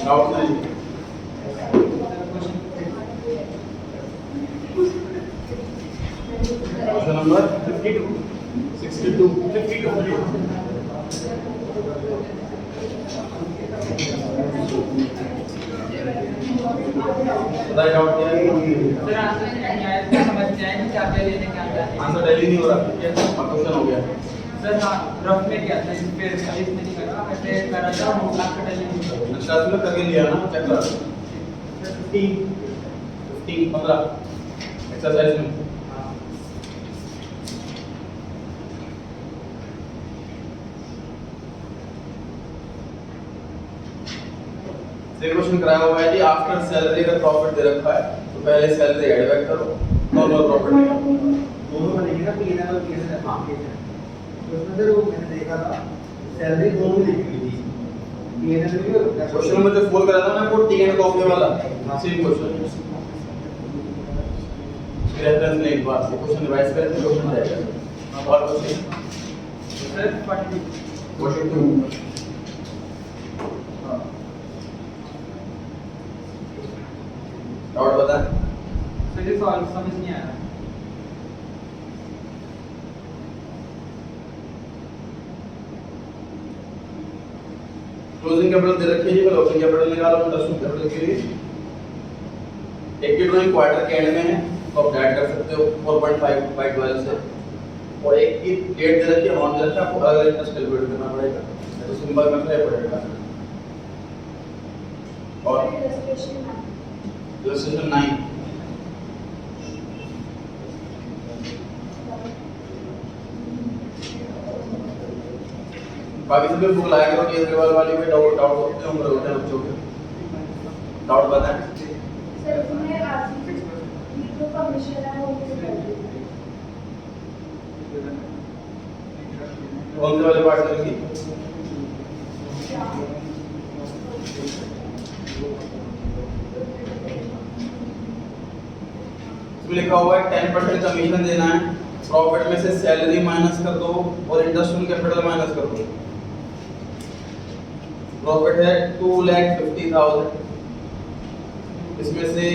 Doubt नहीं। Question number 62 बताइए doubt क्या है? सर आंसर नहीं आया तो समझ जाए कि क्या क्या लेने क्या क्या है। आंसर टैली नहीं हो रहा, क्वेश्चन हो गया। सर हाँ रफ में क्या था फिर इसमें नहीं करा ऐसे करा था वो आपका टेली अच्छा तुमने करके लिया ना, चेक कर। 15 एक्सरसाइज में से क्वेश्चन कराया हुआ है जी, आफ्टर सैलरी का प्रॉफिट दे रखा है तो पहले सैलरी ऐड बैक करो, नॉर्मल प्रॉफिट निकालो। दोनों में देखिए ना पीएनएल और पीएसएल तो उसमें सर वो मैंने देखा था सैलरी दोनों लिखी हुई थी पीएनएल भी और क्वेश्चन में जो फोन करा था ना वो टी एंड कॉपी वाला सेम क्वेश्चन, रेफरेंस में एक बार से क्वेश्चन रिवाइज करें तो क्वेश्चन जाएगा। अब और क्वेश्चन सर 40 क्वेश्चन 2 और बता सर ये सॉल्व समझ नहीं आया। क्लोजिंग कैपिटल दे रखी है जी, पहले ओपनिंग कैपिटल निकालो, इंटरेस्ट कैपिटल के लिए एक की ड्राइंग क्वार्टर के एंड में है तो आप ऐड कर सकते हो 4.5 बाय 12 से, और एक की डेट दे रखी है, अमाउंट दे रखा है, आपको अलग अलग इंटरेस्ट कैलकुलेट करना पड़ेगा तो सिंपल में क्या पड़ेगा। और इलस्ट्रेशन 9 बाकी सभी बुक लाया करो, केजरीवाल वाली में डाउट होते हैं बच्चों के, डाउट बताएं। सर उसमें आरसी जो कमीशन है वो किसे करते हैं? कौन से वाले पार्ट करेंगे? इसमें लिखा हुआ है 10% कमीशन देना है, प्रॉफिट में से सैलरी माइनस कर दो और इंटरेस्ट ऑन कैपिटल माइनस कर दो। प्रॉफिट है 2,50,000, इसमें से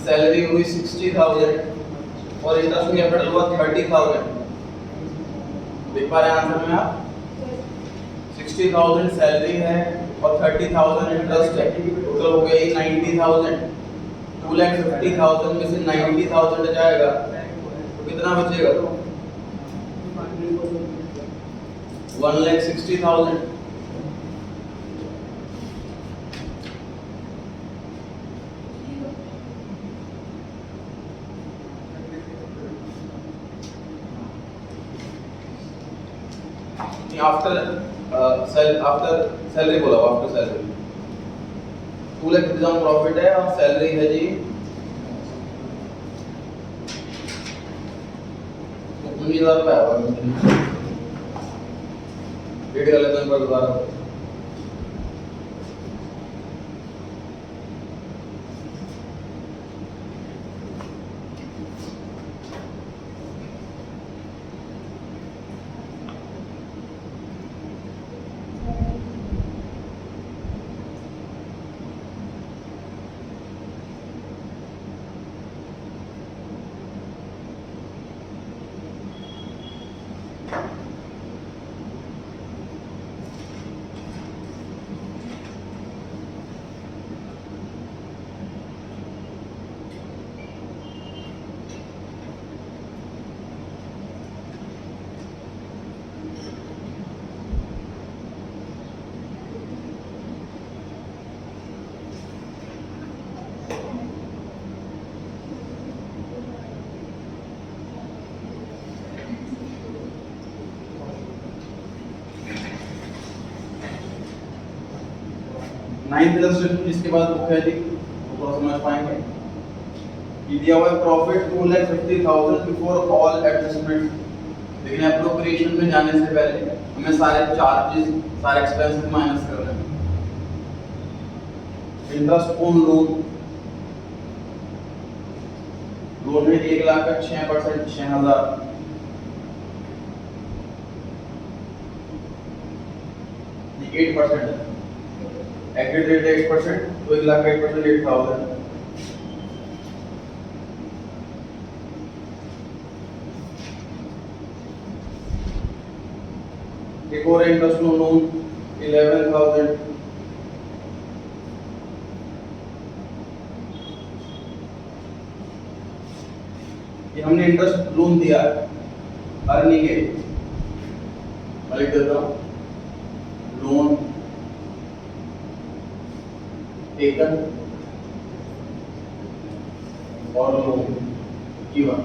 सैलरी हुई 60,000 और इंटरेस्ट ऑन कैपिटल हुआ 30,000। देख पा रहे हैं आंसर में आप? 60,000 सैलरी है और 30,000 इंटरेस्ट है, टोटल हो गया 90,000। 2,50,000 में से 90,000 जाएगा तो कितना बचेगा? 1,60,000। आफ्टर सैलरी बोला, आफ्टर सैलरी 2,50,000 प्रॉफिट है और सैलरी है जी 19,000 रुपये। डेढ़ कर लेते हैं दोबारा। नाइन्थ इलस्ट्रेशन इसके बाद बुक है जी, वो समझ पाएंगे। ये दिया हुआ है प्रॉफिट 2,50,000 बिफोर ऑल एडजस्टमेंट, लेकिन एप्रोप्रिएशन में जाने से पहले हमें सारे चार्जेस सारे एक्सपेंसेस माइनस करने हैं। इंटरेस्ट ऑन लोन, लोन में 1 लाख का 6% 6,000, 8% है, एग्रीड रेट 8%, तो 1 लाख का 8% 8,000। एक और इंटरेस्ट लोन 11,000। ये हमने इंटरेस्ट लोन दिया है, अर्निंग है, मैं लिख देता हूँ लोन टेकन और लोन गिवन।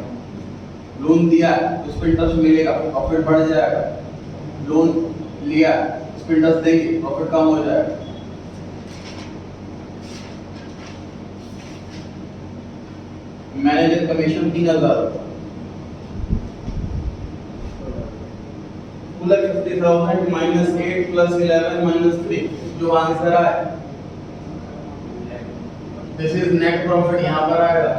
लोन दिया तो उस पर इंटरेस्ट मिलेगा, प्रॉफिट बढ़ जाएगा। लोन लिया उस पर इंटरेस्ट देंगे, प्रॉफिट कम हो जाएगा। Manager commission 3,000 50,000 minus 8 plus 11 minus 3, जो आंसर आए दिस इज नेट प्रॉफिट, यहाँ पर आएगा।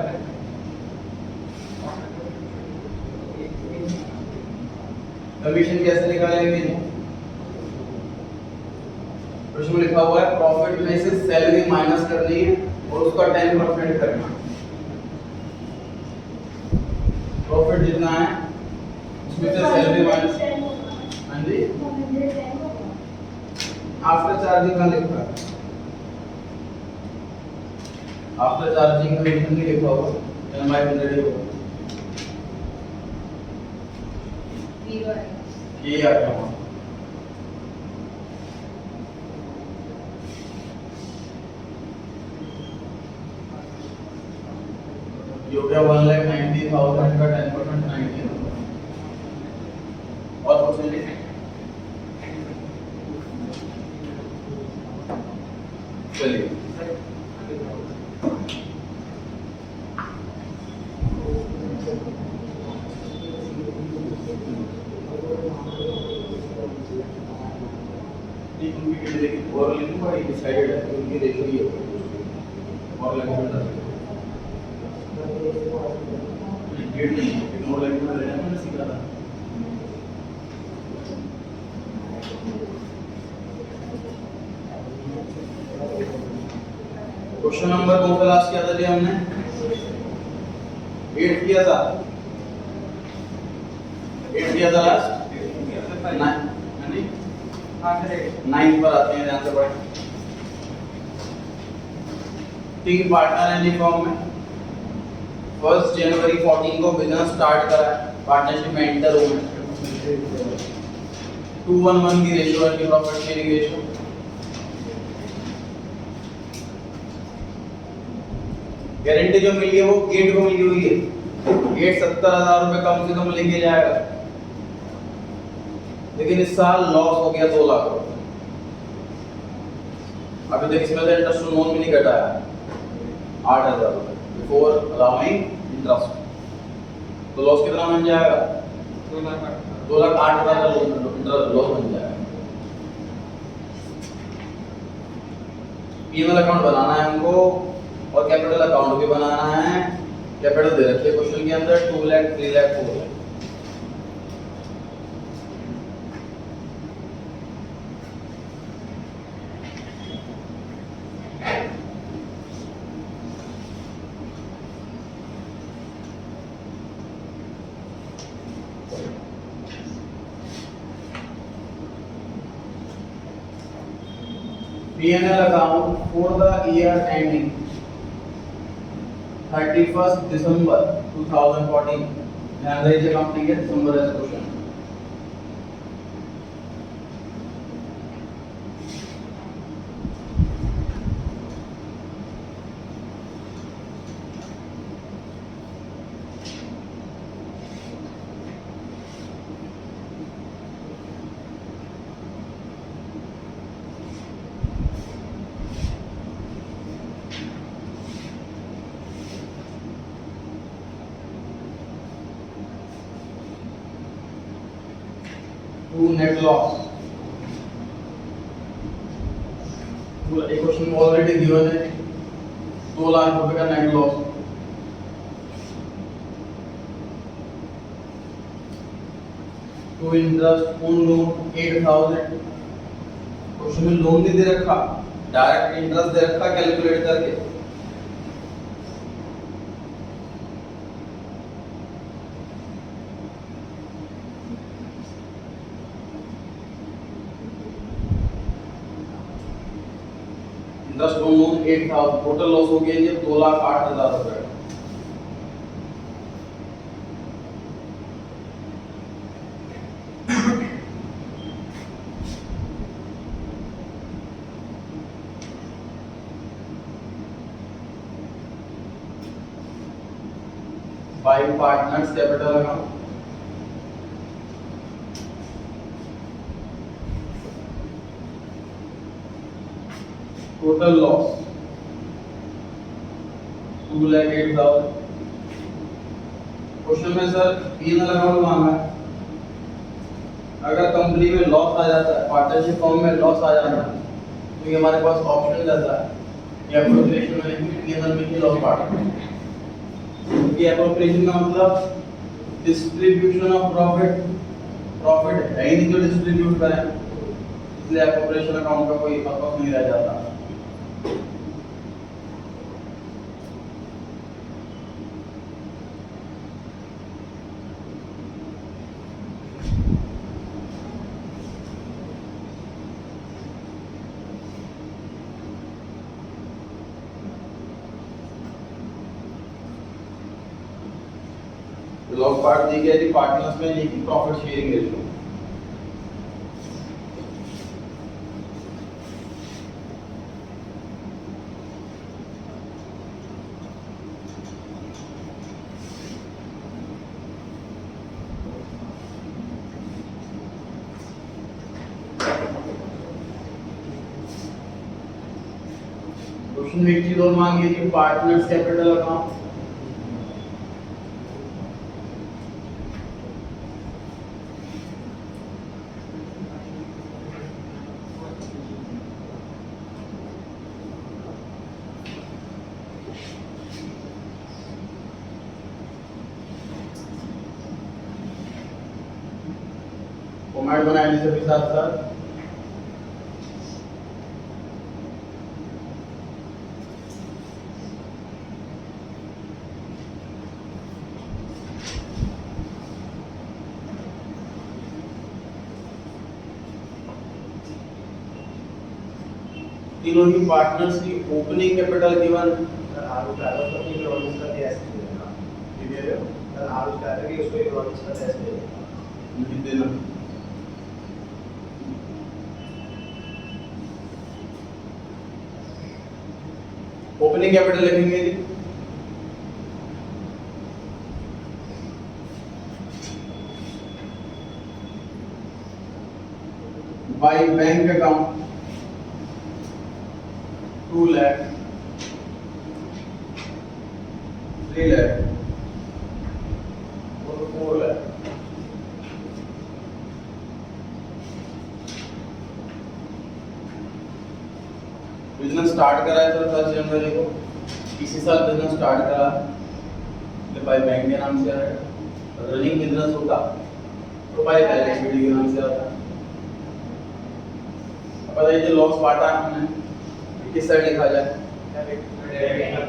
कमीशन कैसे निकालेंगे? प्रश्न में लिखा हुआ है प्रॉफिट में से सैलरी माइनस करनी है और उसका 10% करना। प्रॉफिट जितना है उसमें से सैलरी माइनस, हाँ जी, आफ्टर चार्जिंग का लिखा है, आफ्टर चार्जिंग कमीशन नहीं लिखा हुआ, NY100 होगा। ये आ गया वहाँ। ये हो गया 1,90,000 का 10% 90। और कुछ नहीं, चलिए उनकी देखिए और लिखूं बड़ी डिसाइडेड है कि उनकी रेशियो ये होगा और लगभग डेढ़ नहीं इग्नोर लगभग लेना मैंने सीखा था। क्वेश्चन नंबर कौन सा लास्ट किया था जी हमने? 8 किया था, 8 किया था लास्ट, 9 पर आते हैं, ध्यान से पढ़ें। 3 पार्टनर हैं जी फॉर्म में। 1 जनवरी 14 को बिजनेस स्टार्ट करा है, पार्टनरशिप में एंटर हुए हैं। 2:1 की रेशियो है, प्रॉफिट शेयरिंग रेशियो। गारंटी जो मिली है वो गेट को मिली हुई है, गेट 70,000 रुपए कम से कम लेके जाएगा, लेकिन इस साल लॉस हो गया 2 लाख रुपए। अभी तक इसमें से इंटरेस्ट लोन भी नहीं कटाया, 8,000 रुपए बिफोर अलाउइंग इंटरेस्ट, तो लॉस कितना बन जाएगा? 2,08,000 का लॉस बन जाएगा। P&L अकाउंट बनाना है हमको और कैपिटल अकाउंट भी बनाना है। कैपिटल दे रखी है क्वेश्चन के अंदर 2 lakh, 3 lakh, 4 lakh. P&L account for the year ending 31st December 2014. ध्यान दीजिए कंपनी के दिसंबर है क्वेश्चन। टू नेट लॉस, एक क्वेश्चन ऑलरेडी गिवन है 2 लाख रुपए का net loss. To interest on loan 8,000, question में लोन नहीं दे रखा, डायरेक्ट इंटरेस्ट दे रखा कैलकुलेट करके। Interest on loan 8,000, total loss हो गया ये 2,08,000 रुपए। By partners capital account, total loss 2,08,000। Question में सर P&L अकाउंट मांगा है। अगर कंपनी में लॉस आ जाता है, पार्टनरशिप फॉर्म में लॉस आ जाता है, तो ये हमारे पास ऑप्शन रहता है कि एप्रोप्रिएशन में लिखिए P&L में लॉस पार्ट। ये एप्रोप्रिएशन का मतलब डिस्ट्रीब्यूशन ऑफ प्रॉफिट, प्रॉफिट है ही नहीं जो डिस्ट्रीब्यूट करें, इसलिए एप्रोप्रिएशन अकाउंट का कोई पर्पस नहीं रह जाता। लॉस पार्ट दी गई थी पार्टनर्स में, ये की प्रॉफिट शेयरिंग रेशियो। क्वेश्चन में एक चीज और मांगी थी, पार्टनर्स कैपिटल अकाउंट। फॉर्मेट बनाने से भी साथ साथ तीनों ही पार्टनर्स की ओपनिंग कैपिटल गिवन सर आलू का अलग अपनी इकोनॉमिक्स का टेस्ट देना। ठीक है सर, आलू का अलग उसको इकोनॉमिक्स का टेस्ट देना। लिख देना। ओपनिंग कैपिटल लिखेंगे जी, by bank account 2 lakh, 3 lakh और 4 लाख। बिजनेस स्टार्ट करा है सर 1 जनवरी को, इसी साल बिजनेस स्टार्ट करा, तो बाय बैंक के नाम से आएगा। रनिंग बिजनेस होता तो बाय बैलेंस शीट के नाम से आता। अब बताइए लॉस पार्टा हमने किस साइड लिखा जाए?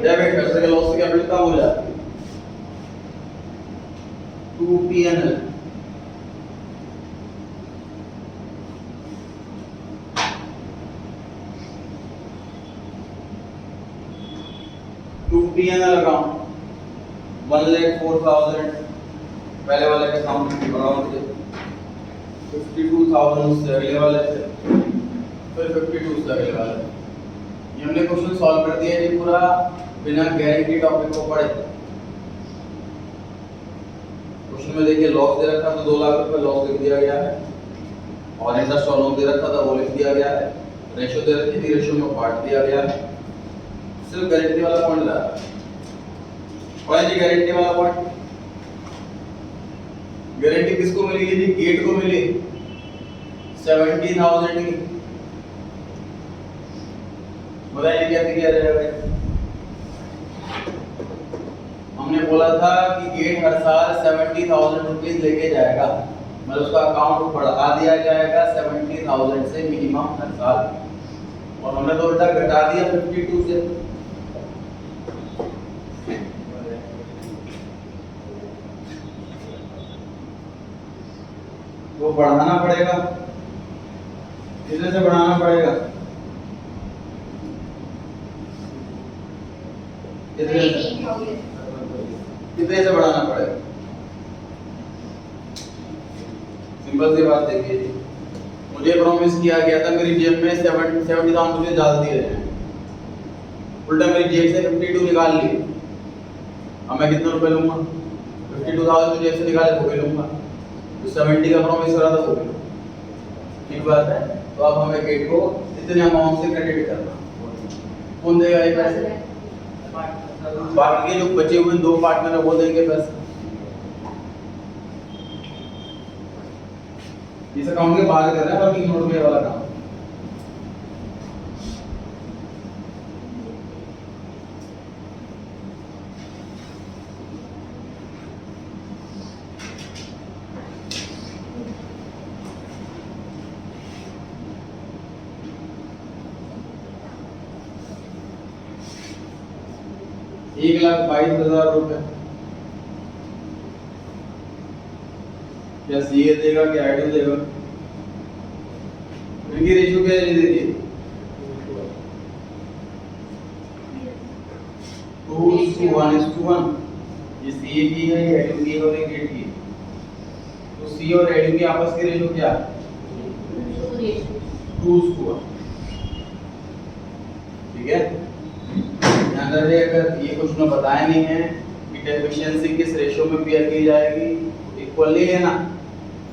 डेबिट साइड से लॉस की कैपिटल कम हो जाती है। 2 P&L अकाउंट 1,04,000 पहले वाले के अकाउंट से 52,000 उससे अगले वाले से, फिर 52 से अगले वाले। ये हमने क्वेश्चन सॉल्व कर दिया जी पूरा बिना गारंटी टॉपिक को पढ़े। क्वेश्चन में देखिए लॉस दे रखा था 2 लाख रुपए, लॉस लिख दिया गया है, और इंटरेस्ट और लोन दे रखा था वो लिख दिया गया है, रेशियो दे रखी थी, रेशियो में पार्ट दिया गया है, सिर्फ गारंटी वाला पॉइंट रहा है। और ये गारंटी वाला पॉइंट, गारंटी किसको मिलेगी जी? गेट को मिली 70,000 की। बताइए कैसे किया जाएगा? हमने बोला था कि गेट हर साल 70,000 रुपीज लेके जाएगा, मतलब उसका अकाउंट बढ़ा दिया जाएगा 70,000 से मिनिमम हर साल, और हमने तो उल्टा घटा दिया 52 से। वो बढ़ाना पड़ेगा, कितने से बढ़ाना पड़ेगा? कितने से बढ़ाना पड़ेगा? सिंपल सी बात देखिए जी, मुझे प्रॉमिस किया गया था मेरी जेब में 70,000 रुपये डाल दिए हैं, उल्टा मेरी जेब से 52 निकाल लिए। अब मैं कितने रुपए लूंगा? 52,000 तो जेब से निकाले वो भी लूंगा, जो 70 का प्रॉमिस करा था वो भी। ठीक बात है। तो अब हमें गेट को इतने अमाउंट से क्रेडिट करना, कौन देगा ये पैसे? बाकी के जो बचे हुए 2 पार्टनर है वो देंगे पैसे। इस अकाउंट के बाहर कर रहे हैं वर्किंग नोट में वाला काम। एक 1,22,000 रुपए क्या सीए देगा क्या आईडी देगा? इनकी रेशियो क्या है देखिए, 2:1:1। ये सीए की है, ये आईडी की है और ये गेट की है। तो सी और आईडी की आपस की रेशियो क्या है? 2:1। ठीक है, ध्यान रखिए। अगर ये कुछ में बताया नहीं है कि डेफिशिएंसी किस रेशियो में पेयर की जाएगी, इक्वली लेना,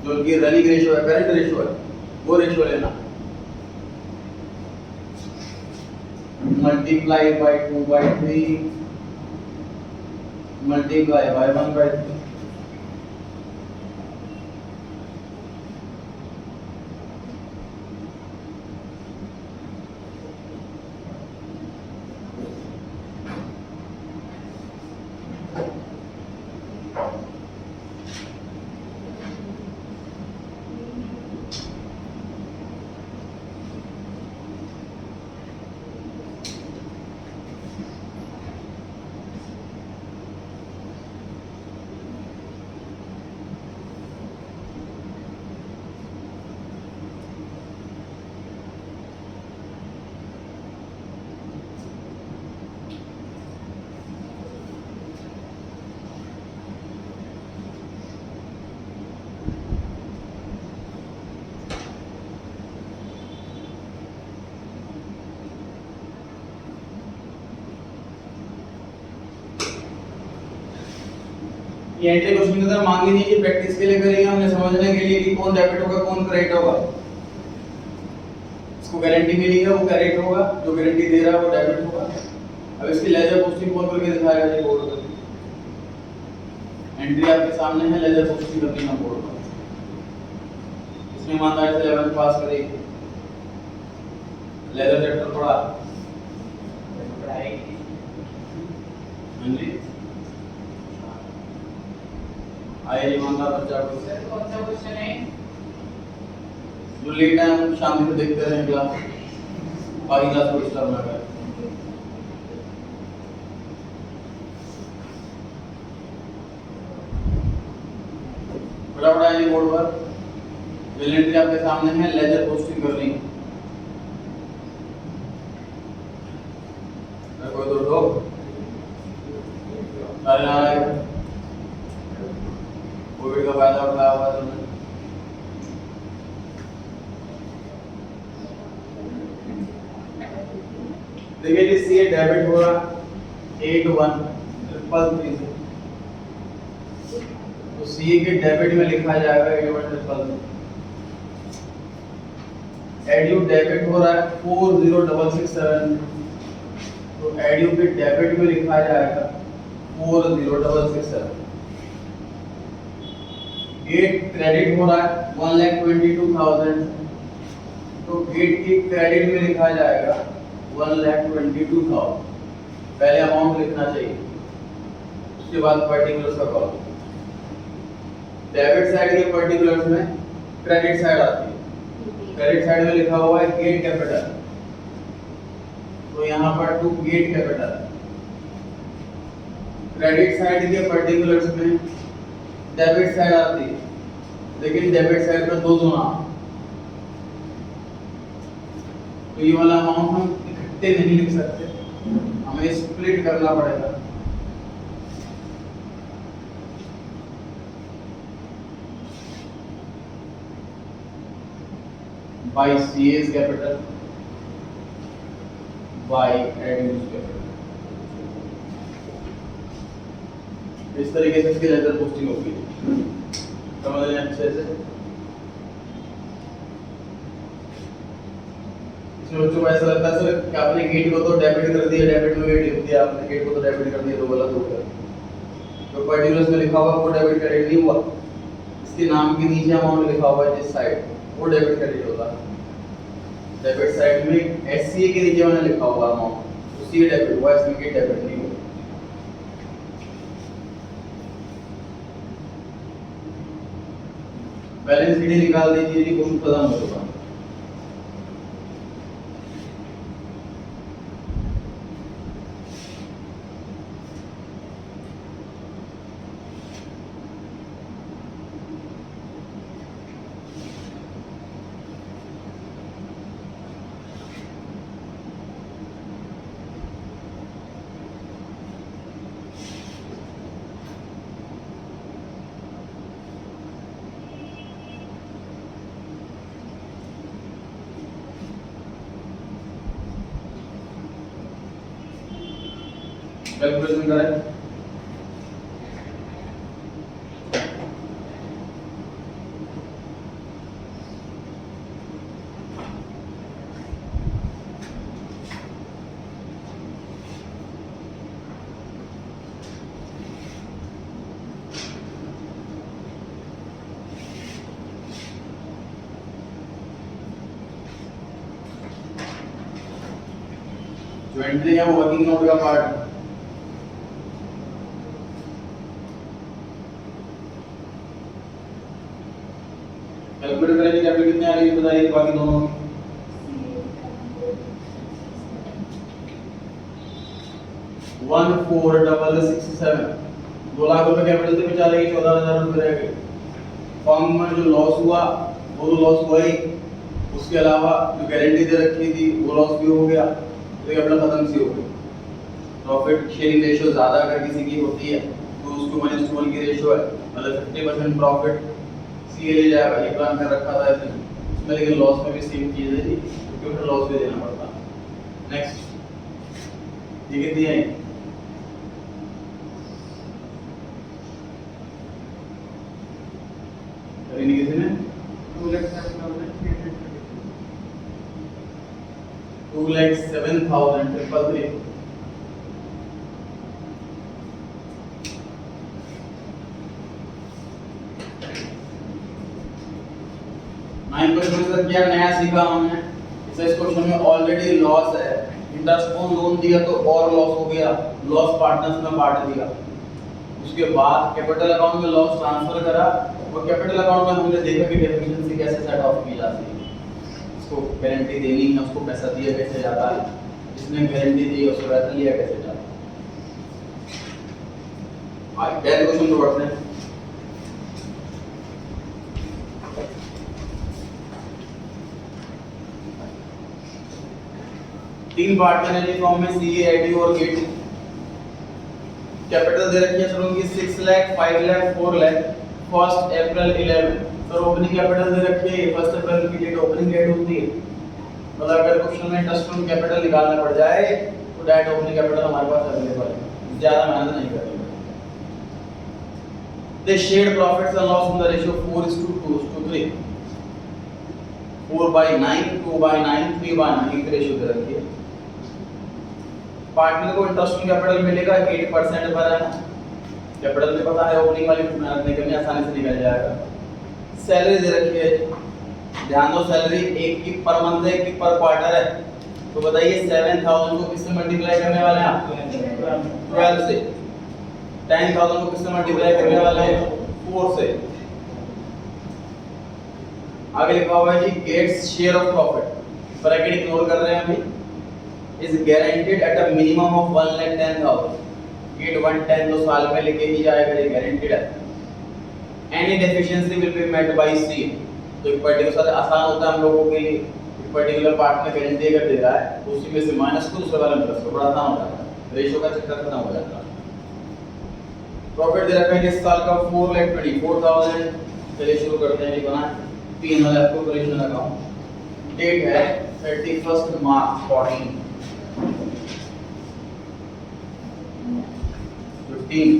जो कि रनिंग रेशियो है, करंट रेशियो है, वो रेशियो लेना, मल्टीप्लाई बाय 2/3 मल्टीप्लाई बाय 1/3। ये एंट्री क्वेश्चन के अंदर मांगी नहीं, ये प्रैक्टिस के लिए करेंगे हमने, समझने के लिए कि कौन डेबिट होगा कौन क्रेडिट होगा। इसको गारंटी मिली है वो क्रेडिट होगा, जो गारंटी दे रहा है वो डेबिट होगा। अब इसकी लेजर पोस्टिंग कौन करके दिखाएगा जी? बोर्ड पर एंट्री आपके सामने है, लेजर पोस्टिंग करनी है बोर्ड पर। इसमें ईमानदारी से 11th पास करेगी, लेजर चैप्टर थोड़ा पढ़ाएगी। हाँ जी, आइए ईमानदार बच्चा को कौन सा क्वेश्चन है? जो लेट है हम शांति से देखते रहें क्लास, बाकी क्लास को डिस्टर्ब ना करें। बड़ा बड़ा है बोर्ड पर, एंट्री आपके सामने है, लेजर पोस्टिंग करनी है। कोई तो दो कोविड का फायदा उठाया हुआ है। देखिए जी, सी डेबिट हो रहा 81,333 से, तो सी के डेबिट में लिखा जाएगा 81,333। एडयू डेबिट हो रहा है 40,667, तो एडयू के डेबिट में लिखा जाएगा 40,667। गेट क्रेडिट हो रहा है 1,22,000, तो गेट की क्रेडिट में लिखा जाएगा 1,22,000। पहले अमाउंट लिखना चाहिए, उसके बाद पर्टिकुलर का कॉलम। डेबिट साइड के पर्टिकुलर्स में क्रेडिट साइड आती है। क्रेडिट साइड में लिखा हुआ है गेट कैपिटल, तो यहाँ पर to get capital. Credit side के पर्टिकुलर्स में डेबिट साइड आती है, लेकिन डेबिट साइड में दो गुना, तो ये वाला अमाउंट हम इकट्ठे नहीं लिख सकते, हमें स्प्लिट करना पड़ेगा। बाय सीएस कैपिटल बाय एडयूज कैपिटल, इस तरीके से इसकी लेटर पोस्टिंग होगी। समझ रहे हैं अच्छे से? इसमें बच्चों को ऐसा लगता है सर कि आपने गेट को तो डेबिट कर दिया, डेबिट में गेट लिख दिया, आपने गेट को तो डेबिट कर दिया, तो गलत हो गया। तो पर्टिकुलर्स में लिखा हुआ वो डेबिट क्रेडिट नहीं हुआ, इसके नाम के नीचे अमाउंट लिखा हुआ है जिस साइड, वो डेबिट क्रेडिट होता है। डेबिट साइड में एससीए के नीचे मैंने लिखा हुआ अमाउंट, तो सी डेबिट हुआ, इसमें गेट डेबिट नहीं हुआ। बैलेंस शीट निकाल दीजिए जी, कुछ खत्म हो चुका। कैलकुलेशन करें। जो एंट्री है वो वर्किंग नोट का पार्ट है। कैलकुलेट करेंगे कैपिटल कितने आ रही है बताइए, बाकी दोनों की। वन 4,667, 2 लाख रुपए कैपिटल से बचा लेगी, 14,000 रुपए रह गए। फर्म में जो लॉस हुआ वो तो लॉस हुआ ही, उसके अलावा जो गारंटी दे रखी थी वो लॉस भी हो गया, तो कैपिटल खत्म सी हो गई। प्रॉफिट शेयरिंग रेशियो ज्यादा अगर किसी की होती है तो उसको 1:1 की रेशियो है, मतलब 50% प्रॉफिट सीए ले जाएगा, ये प्लान कर रखा था इसने उसमें, लेकिन लॉस में भी सेम चीज है जी, क्योंकि फिर लॉस भी देना पड़ता। नेक्स्ट, ये कितनी है? करेंगे किसी ने 2,07,333। क्या नया सीखा हमने, इस क्वेश्चन में ऑलरेडी लॉस है, इंटरेस्ट को लोन दिया तो और लॉस हो गया, लॉस पार्टनर्स में बांट दिया। उसके बाद कैपिटल अकाउंट में लॉस ट्रांसफर करा, और कैपिटल अकाउंट में हमने देखा कि डेफिशिएंसी कैसे सेट ऑफ की जाती है, इसको गारंटी देनी है, उसको पैसा दिया कैसे जाता है, जिसने गारंटी दी उसको पैसा लिया कैसे जाता है। आज 10 क्वेश्चन को पढ़ते हैं। तीन पार्टनर है जी फॉर्म में, सीए, एडी और गेट। कैपिटल दे रखी है सर उनकी 6 लाख, 5 लाख, 4 लाख। 1 अप्रैल 11 सर ओपनिंग कैपिटल दे रखी है, 1 अप्रैल की डेट ओपनिंग डेट होती है, मतलब अगर क्वेश्चन में इंटरेस्ट ऑन कैपिटल निकालना पड़ जाए तो डायरेक्ट ओपनिंग कैपिटल हमारे पास अवेलेबल है, ज्यादा मेहनत नहीं करनी। दे shared profits and loss in the ratio 4:2:3, 4/9, 2/9, 3/9 की रेशियो दे रखी है। पार्टनर को इंटरेस्ट ऑन कैपिटल मिलेगा 8% पर है, कैपिटल में पता है ओपनिंग वाली मेहनत नहीं करनी, आसानी से निकल जाएगा। सैलरी दे रखी है, ध्यान दो सैलरी एक की पर मंथ है, एक की पर क्वार्टर है, तो बताइए 7,000 को किससे मल्टीप्लाई करने वाले हैं आप? 12 से। 10,000 को किससे मल्टीप्लाई करने वाले हैं? 4 से। आगे लिखा हुआ है G gets share of profit, bracket ignore कर रहे हैं अभी, is guaranteed at a minimum of 1,10,000, get 110 तो साल में लेके ही जाएगा, ये गारंटीड है। Any deficiency will be met by C, तो एक पर्टिकुलर आसान होता है हम लोगों के लिए, एक पर्टिकुलर पार्ट में गारंटी अगर दे रहा है तो उसी में से माइनस को दूसरे वाले में प्लस को, बड़ा आसान होता है, रेशियो का चक्कर खत्म हो जाता है। प्रॉफिट दे रखा है इस साल का 4,24,000, चलिए शुरू करते हैं जी बना 3,000 कॉर्पोरेशन अकाउंट, डेट है 31 मार्च 14 15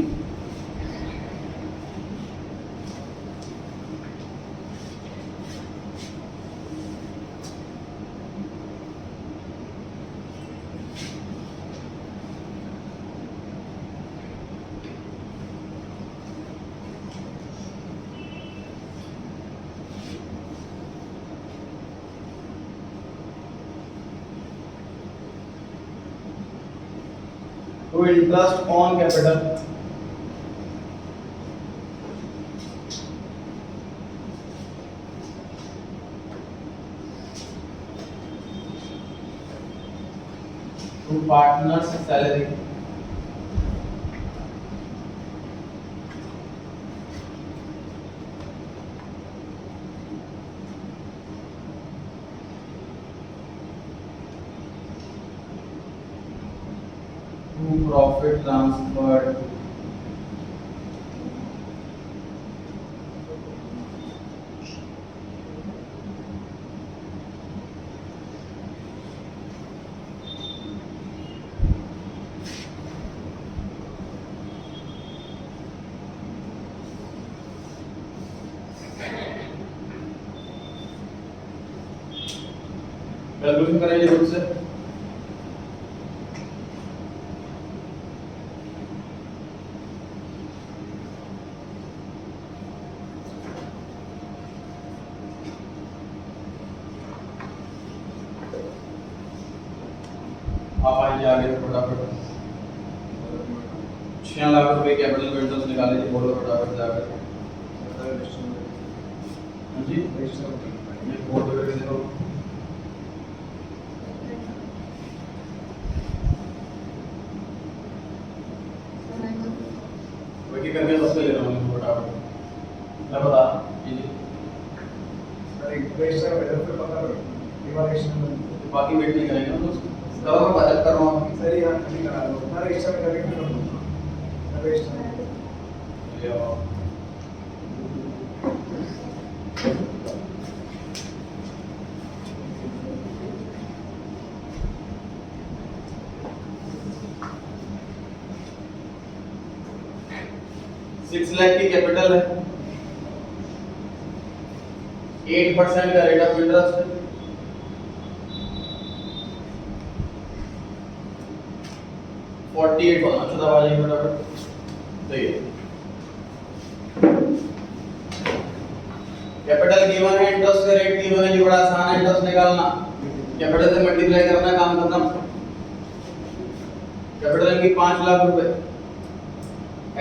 to interest on capital, to partners salary, to profit transferred, calculation करेंगे खुद से। आप आइए आगे फटाफट, 6 लाख रुपए कैपिटल को इंटरेस्ट निकाले जी, बोलो फटाफट जाकर। हाँ जी ये बोर्ड पे करके देखो, वही करके सबसे ले रहा हूँ फटाफट, मैं बता जी बाकी वेट नहीं करेंगे हम लोग, दवा में बचत कर रहा हूँ ले आओ। सिक्स लाख की कैपिटल है, 8% का रेट ऑफ इंटरेस्ट है, 48 अच्छा दबा जाइए फटाफट, सही है। कैपिटल गिवन है, इंटरेस्ट का रेट गिवन है, ये बड़ा आसान है इंटरेस्ट निकालना, कैपिटल से मल्टीप्लाई करना, काम खत्म। कैपिटल की 5 लाख रुपए,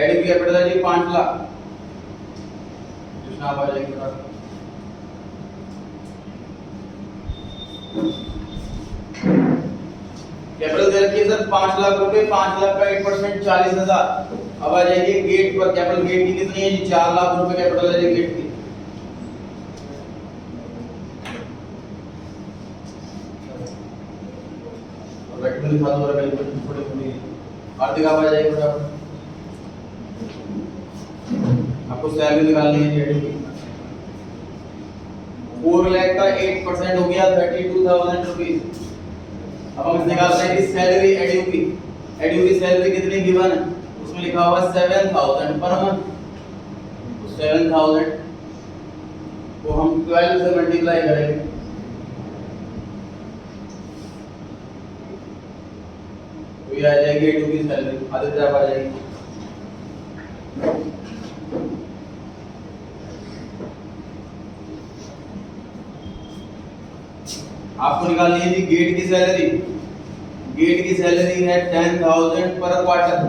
एडिंग कैपिटल है जी 5 लाख, जिसमें आप आ जाएंगे फटाफट। कैपिटल दे रखी है सर 5 लाख रुपए, 5 लाख का 8% 40,000। अब आ जाइए गेट पर, कैपिटल गेट की कितनी है जी 4 लाख रुपए कैपिटल है जी गेट की। और बैठ में दिखा दो कैलकुलेशन थोड़ी थोड़ी, आर्थिक आप आ जाइए फटाफट, आपको सैलरी निकालनी है जी की। 4 लाख का 8% हो गया 32,000 रुपीस। अब हम निकाल रहे हैं कि सैलरी एडयू की सैलरी कितनी गिवन है, उसमें लिखा हुआ 7,000 पर मंथ, तो 7,000 को हम 12 से मल्टीप्लाई करेंगे, तो ये आ जाएगी एडयू की सैलरी, आदित्य आप आ जाएगी। आपको निकालनी है जी गेट की सैलरी, गेट की सैलरी है 10,000 पर क्वार्टर,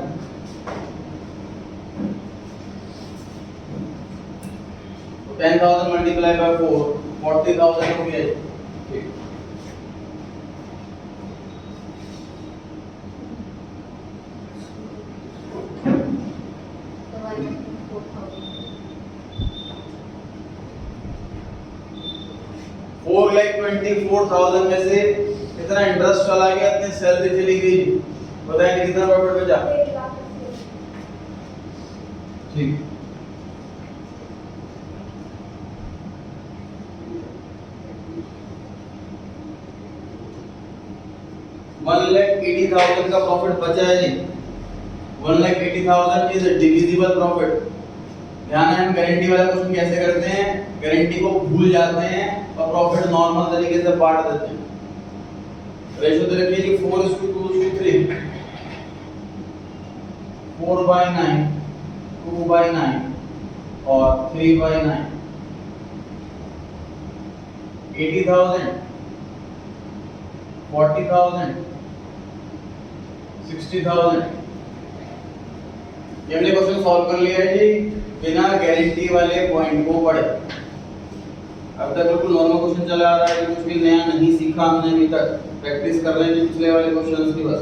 तो 10,000 मल्टीप्लाई बाय 4 40,000 हो गया। ठीक, फोर लाख 24,000 में से कितना इंटरेस्ट चला गया, इतनी सैलरी चली गई, बताएंगे कितना प्रॉफिट बचा? 1,80,000। ठीक, $1,80,000 का प्रॉफिट बचा है जी। 1,80,000 इज डिविजिबल प्रॉफिट। ध्यान है, हम गारंटी वाला क्वेश्चन कैसे करते हैं, गारंटी को भूल जाते हैं और प्रॉफिट नॉर्मल तरीके से बांट देते हैं। रेशो तो रखिए जी 4:2:3, 4/9, 2/9 और 3/9। 80,000, 40,000, 60,000। ये हमने क्वेश्चन सॉल्व कर लिया है जी बिना गारंटी वाले पॉइंट को पढ़े। अब तक बिल्कुल नॉर्मल क्वेश्चन चला आ रहा है, कुछ भी नया नहीं सीखा हमने अभी तक, प्रैक्टिस कर रहे हैं जी पिछले वाले क्वेश्चंस की बस।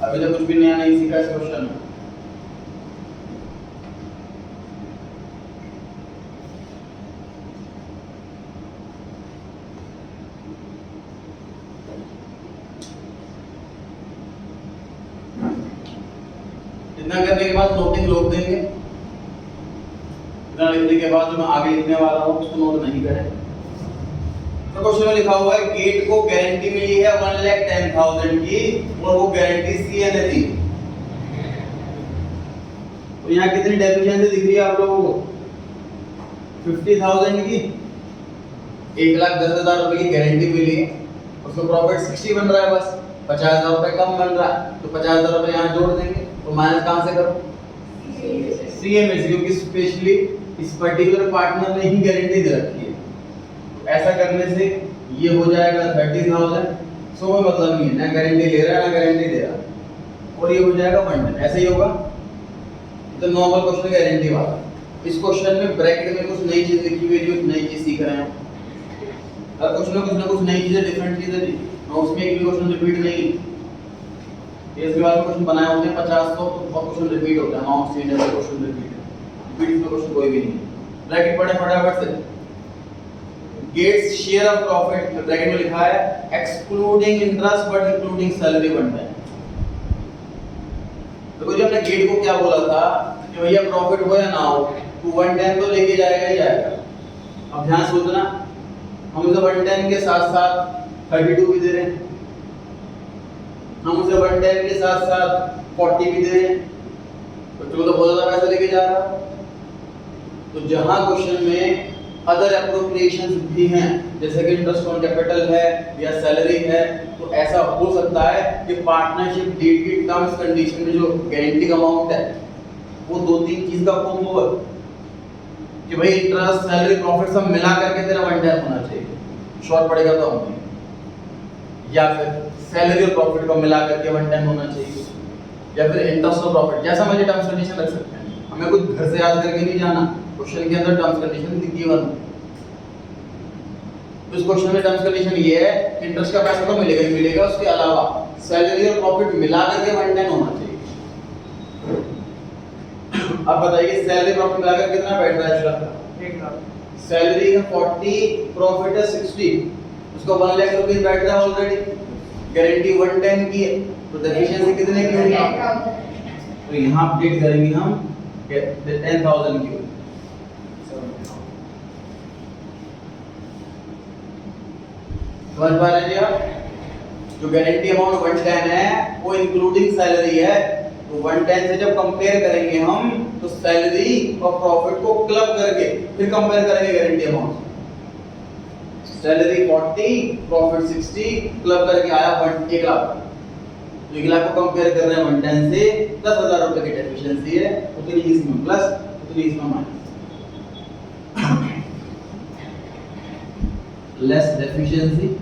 अभी तक कुछ भी नया नहीं सीखा इस क्वेश्चन में। इतना करने के बाद नोटिंग रोक देंगे। इतना लिखने के बाद जो मैं आगे लिखने वाला हूं उसको नोट नहीं करें। तो क्वेश्चन में लिखा हुआ है गेट को गारंटी मिली है 1,10,000 की और वो गारंटी सीए ने दी। तो यहाँ कितनी डेफिशिएंसी दिख रही है आप लोगों को? 50,000 की, 1,10,000 रुपए की गारंटी मिली है, उसका प्रॉफिट 60 बन रहा है, बस 50,000 रुपए कम बन रहा है, तो 50,000 रुपए यहाँ जोड़ देंगे। तो माइनस कहां से करो? सीए में से, क्योंकि स्पेशली इस पर्टिकुलर पार्टनर ने ही गारंटी दे रखी है। तो ऐसा करने से ये हो जाएगा 30,000। सो कोई मतलब नहीं है, ना गारंटी ले रहा है ना गारंटी दे रहा है, और ये हो जाएगा 110। ऐसे ही होगा। तो नॉर्मल क्वेश्चन गारंटी वाला। इस क्वेश्चन में ब्रैकेट में कुछ नई चीज लिखी हुई है, जो नई चीज सीख रहे हैं। हर क्वेश्चन में कुछ नई चीजें, डिफरेंट चीजें दी, मैं उसमें एक भी क्वेश्चन रिपीट नहीं। इसके बाद क्वेश्चन बनाए होते हैं 50 तो बहुत क्वेश्चन रिपीट होता है, नॉन स्टैंडर्ड क्वेश्चन रिपीट में क्वेश्चन कोई भी नहीं। ब्रैकेट पढ़े फटाफट से। Gets share of profit, bracket में लिखा है excluding interest but including salary 110। देखो जो हमने गेट को क्या बोला था कि भैया प्रॉफिट हो या ना हो तो 110 तो लेके जाएगा ही जाएगा। अब ध्यान से सोचना, हम तो 110 के साथ साथ 32 भी दे रहे हैं, हम उसे 110 के साथ साथ 40 भी दे रहे हैं, तो जो बहुत ज्यादा पैसा लेके जा रहा है। तो जहां क्वेश्चन में अदर एप्रोप्रिएशंस भी हैं, जैसे कि इंटरेस्ट ऑन कैपिटल है या सैलरी है, तो ऐसा हो सकता है कि पार्टनरशिप डीड की टर्म्स कंडीशन में जो गारंटी का अमाउंट है वो 2-3 चीज का कॉम्बो है कि भाई इंटरेस्ट सैलरी प्रॉफिट सब मिला करके तेरा 110 होना चाहिए, शॉर्ट पड़ेगा तो हम, या फिर सैलरी और प्रॉफिट को मिला करके 110 होना चाहिए, या फिर इंटरेस्ट और प्रॉफिट, जैसा मर्जी टर्म्स कंडीशन रख सकते हैं। हमें कुछ घर से याद करके नहीं जाना, क्वेश्चन के अंदर टर्म्स कंडीशन गिवन। तो इस क्वेश्चन में टर्म्स कंडीशन ये है कि इंटरेस्ट का पैसा तो मिलेगा ही मिलेगा, उसके अलावा सैलरी और प्रॉफिट मिला करके 110 होना चाहिए। अब बताइए सैलरी प्रॉफिट मिलाकर कितना बैठ रहा है इसका? 1 लाख। सैलरी है 40, प्रॉफिट है 60, उसका 1 लाख रुपए बैठ रहा है ऑलरेडी, गारंटी 110 की है, तो डेफिशिएंसी कितने की होगी? तो यहाँ अपडेट करेंगे हम 10,000 की होगी। समझ पा रहे हैं जी आप? जो गारंटी अमाउंट 110 है वो इंक्लूडिंग सैलरी है, तो 110 से जब कंपेयर करेंगे हम तो सैलरी और प्रॉफिट को क्लब करके फिर कंपेयर करेंगे guarantee amount. Salary 40, profit 60, club करके आया 1 लाख। तो 1 लाख को कंपेयर कर रहे हैं 110 से, 10,000 रुपए की डेफिशिएंसी है, उतनी इसमें प्लस उतनी इसमें माइनस। लेस डेफिशिएंसी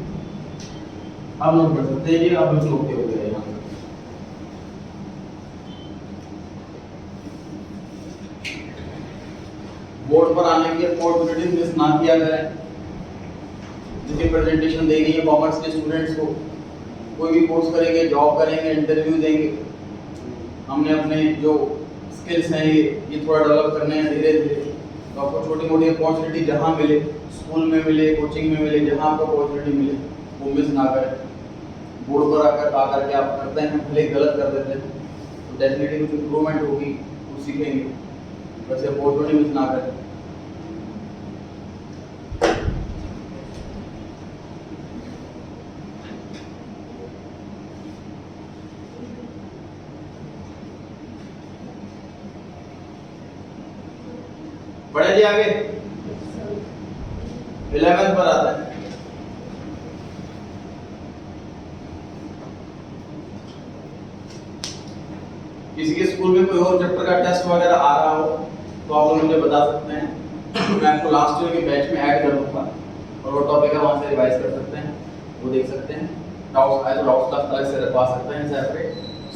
आप नोट कर सकते हैं, ये आप बिल्कुल ओके हो गया यहाँ। बोर्ड पर आने की अपॉर्चुनिटी मिस ना किया करें। जैसे प्रेजेंटेशन देनी है कॉमर्स के स्टूडेंट्स को, कोई भी कोर्स करेंगे, जॉब करेंगे, इंटरव्यू देंगे, हमने अपने जो स्किल्स हैं ये थोड़ा डेवलप करने हैं धीरे धीरे। तो आपको छोटी मोटी अपॉर्चुनिटी जहाँ मिले, स्कूल में मिले, कोचिंग में मिले, जहाँ आपको अपॉर्चुनिटी मिले वो मिस ना करें। बोर्ड पर आकर के आप करते हैं, भले गलत कर देते हैं तो डेफिनेटली कुछ इम्प्रूवमेंट होगी, कुछ सीखेंगे, वैसे अपॉर्चुनिटी मिस ना करें। बढ़े जी आगे 11th पर आता है। किसी के स्कूल में कोई और चैप्टर का टेस्ट वगैरह आ रहा हो तो आप लोग मुझे बता सकते हैं, मैं आपको लास्ट ईयर के बैच में ऐड कर दूंगा और वो टॉपिक है वहां से रिवाइज कर सकते हैं, वो देख सकते हैं। डाउट्स आए तो डाउट्स क्लास अलग से रखवा सकते हैं सेपरेट।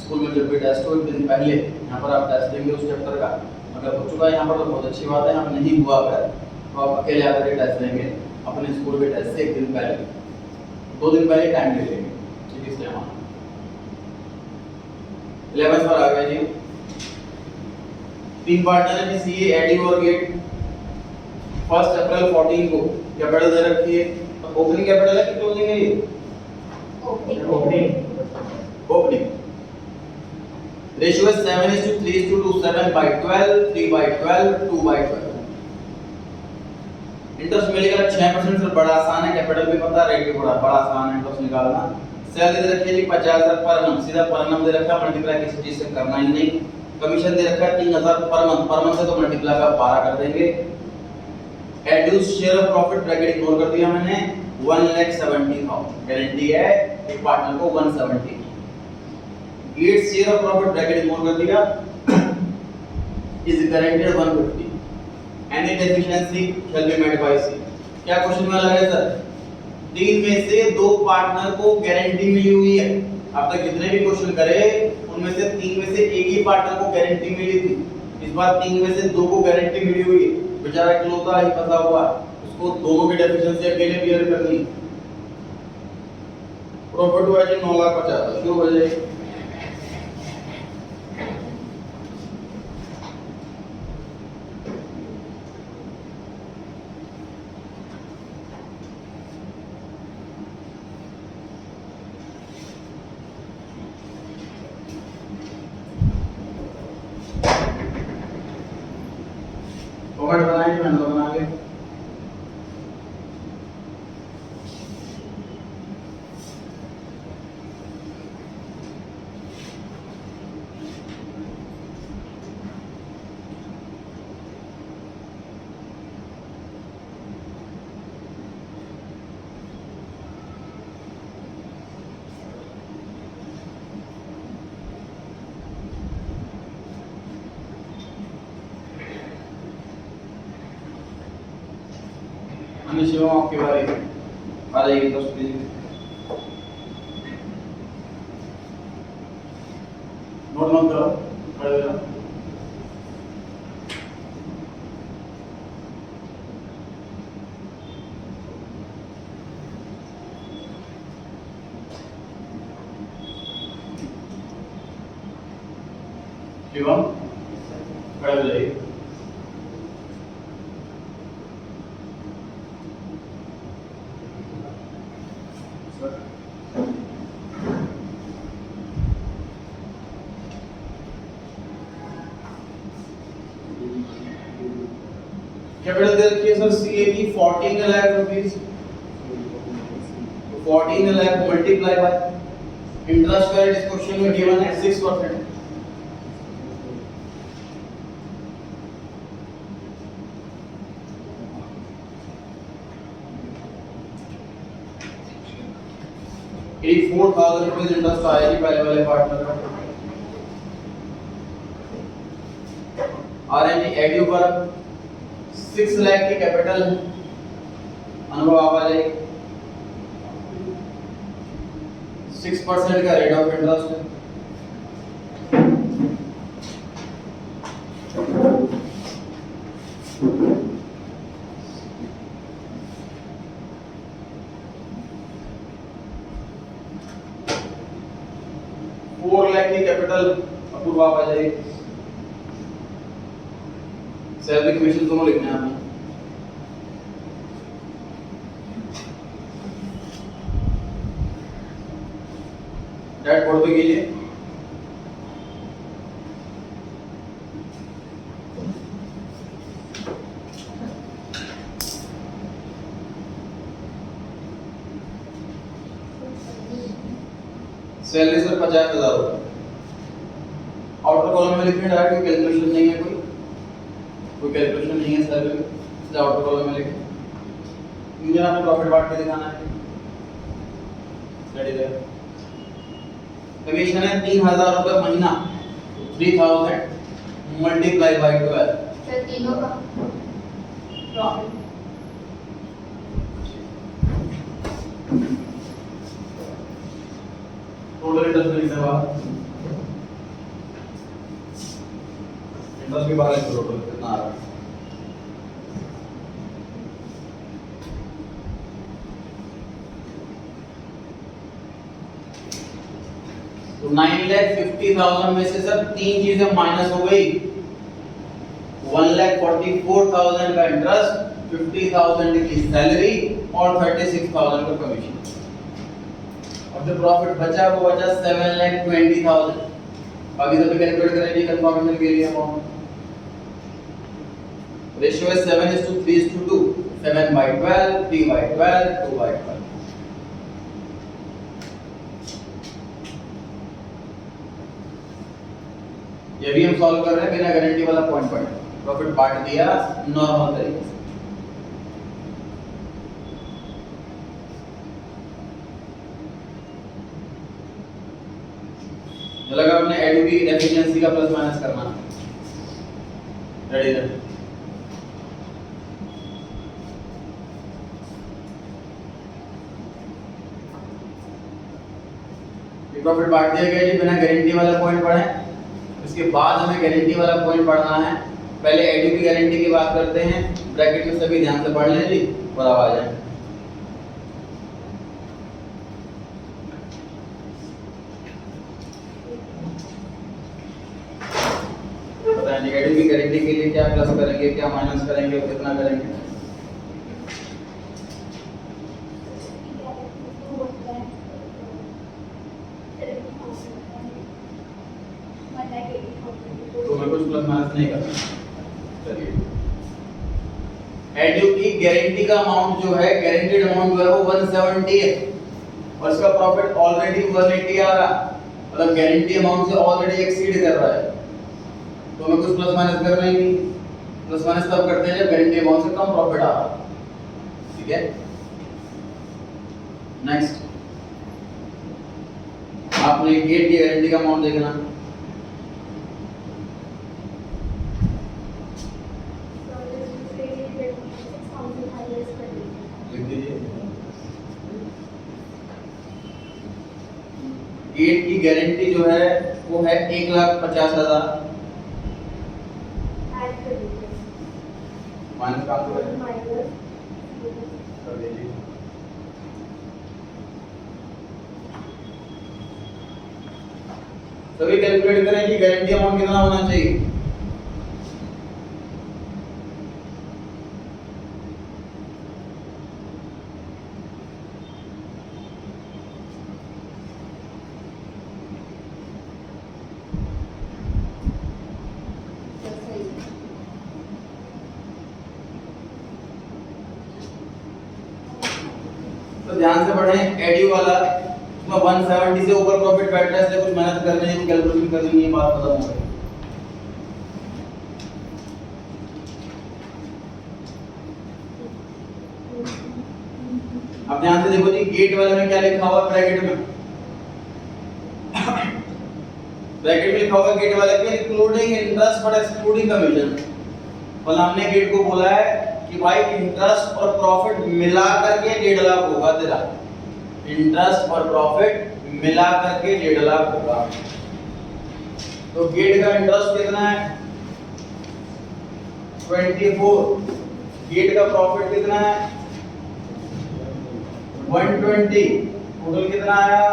स्कूल में जब भी टेस्ट हो एक दिन पहले यहाँ पर आप टेस्ट देंगे उस चैप्टर का, अगर हो चुका है यहाँ पर तो बहुत अच्छी बात है, यहाँ नहीं हुआ अगर तो आप अकेले आकर के टेस्ट देंगे अपने स्कूल के टेस्ट से एक दिन पहले, 2 दिन पहले टाइम ले लेंगे, ठीक है। इसलिए वहाँ 11th पर आ गया जी। 3 पार्टनर है सीए, एडी और गेट। 1 अप्रैल 14 को कैपिटल दे रखी है, ओपनिंग कैपिटल है कि क्लोजिंग है ये? ओपनिंग। रेशियो है 7:3:2, 7/12, 3/12, 2/12। इंटरेस्ट मिलेगा 6% से बड़ा आसान है, कैपिटल भी पता, रेट भी बड़ा आसान है इंटरेस्ट निकालना। सैलरी दे रखी है जी 50,000 पर मंथ, सीधा पर मंथ दे रखा है, मल्टीप्लाई किसी चीज से करना ही नहीं। कमीशन दे रखा है 3,000 पर मंथ से तो मल्टीप्लाई का 12 कर देंगे। एड्यूस share of profit bracket ignore कर दिया मैंने, 1,70,000 गारंटी है एक पार्टनर को 170। Get share of profit bracket ignore कर दिया, is guaranteed 150। Any deficiency shall be met by C. क्या क्वेश्चन में लगा है सर? 3 में से 2 पार्टनर को गारंटी मिली हुई है। अब तक जितने भी क्वेश्चन करे उनमें से 3 में से एक ही पार्टनर को गारंटी मिली थी, इस बार 3 में से 2 को गारंटी मिली हुई है। बेचारा इकलौता ही फंसा हुआ, उसको दोनों की डेफिशिएंसी अकेले क्लियर करनी। प्रॉफिट हुआ जी 9,50,000, शुरू हो जाएगी। कमेंट बनाएंगे, मैंने तो बना लिया। अन्य सेवाओं आपके बारे में आ जाएगी दोस्त प्लीज नोट मत करो, खड़े हो जाओ। शिवम खड़े हो जाइए। कैपिटल दे रखी है सर सीए की 14 lakh rupees, 14 lakh multiply by interest rate इस क्वेश्चन में गिवन है 6%। ₹84,000 इंटरेस्ट आएगी पहले वाले पार्टनर का। और एडी पर 6 लाख की कैपिटल अनुभव वाले 6% का रेट ऑफ इंटरेस्ट है। की कैपिटल अपूर्व आप आ जाइए। सैलरी कमीशन दोनों लिखने हैं हमें। डैट बोर्ड पे कीजिए। सैलरी सर 50,000 रुपये। आउटर कॉलम में लिखने डायरेक्ट, कोई कैलकुलेशन नहीं है, कोई कैलकुलेशन नहीं है सैलरी में, इसलिए आउटर कॉलम में लिखें। मुझे आपको प्रॉफिट बांट के दिखाना है। रेडी है। कमीशन है 3,000 रुपये महीना, 3,000 मल्टीप्लाई बाय 12। सर तीनों का प्रॉफिट टोटल इंटरेस्ट लिखने के बाद इंटरेस्ट के बारे में टोटल कितना आ रहा है। तो 9,50,000 में से सर तीन चीजें माइनस हो गई। 1,44,000 का इंटरेस्ट, 50,000 की सैलरी और 36,000 का कमीशन। और जो प्रॉफिट बचा वो बचा 7,20,000। बाकी सब कैलकुलेट करेंगे कंफर्मेशन के लिए अमाउंट। रेशियो है 7:3:2, 7/12, 3/12, 2/12। ये भी हम सॉल्व कर रहे हैं बिना गारंटी वाला पॉइंट पढ़े। प्रॉफिट बांट दिया नॉर्मल तरीके से। लगा अपने एडू की एफिशिएंसी का प्लस माइनस करना। रेडी है। प्रॉफिट बांट दिया गया जी बिना गारंटी वाला पॉइंट पढ़े। इसके बाद हमें गारंटी वाला पॉइंट पढ़ना है। पहले एडू की गारंटी की बात करते हैं। ब्रैकेट में सभी ध्यान से पढ़ लें जी और अब आ जाए। नेगेटिव की गारंटी के लिए क्या प्लस करेंगे, क्या माइनस करेंगे और कितना करेंगे। तो मैं कुछ प्लस माइनस नहीं करना। चलिए एडू की गारंटी का अमाउंट जो है, गारंटीड अमाउंट जो है वो 170 है और इसका प्रॉफिट ऑलरेडी 180 आ रहा, मतलब गारंटी अमाउंट से ऑलरेडी एक्सीड कर रहा है। तो हमें कुछ प्लस माइनस करना ही नहीं। प्लस माइनस तब करते हैं जब गारंटी अमाउंट से कम प्रॉफिट आ रहा है। ठीक है। नेक्स्ट आपने गेट की गारंटी का अमाउंट देखना। लिख दीजिए। गेट की गारंटी जो है वो है 1,50,000 माइनस का तो है कर दीजिए। सभी कैलकुलेट करें कि गारंटी अमाउंट कितना होना चाहिए। तो ध्यान से पढ़ें। एडू वाला इसमें 170 से ऊपर प्रॉफिट बैठ रहा है, इसलिए कुछ मेहनत करने की कैलकुलेशन करनी है, बात खत्म हो गई। अब ध्यान से देखो जी, गेट वाले में क्या लिखा हुआ ब्रैकेट में। ब्रैकेट में लिखा हुआ गेट वाले में including interest but excluding commission. मतलब हमने गेट को बोला है कि भाई इंटरेस्ट और प्रॉफिट मिला करके 1.5 लाख होगा तेरा। इंटरेस्ट और प्रॉफिट मिला करके 1.5 लाख होगा। तो गेट का इंटरेस्ट कितना है 24। गेट का प्रॉफिट कितना है 120। टोटल कितना आया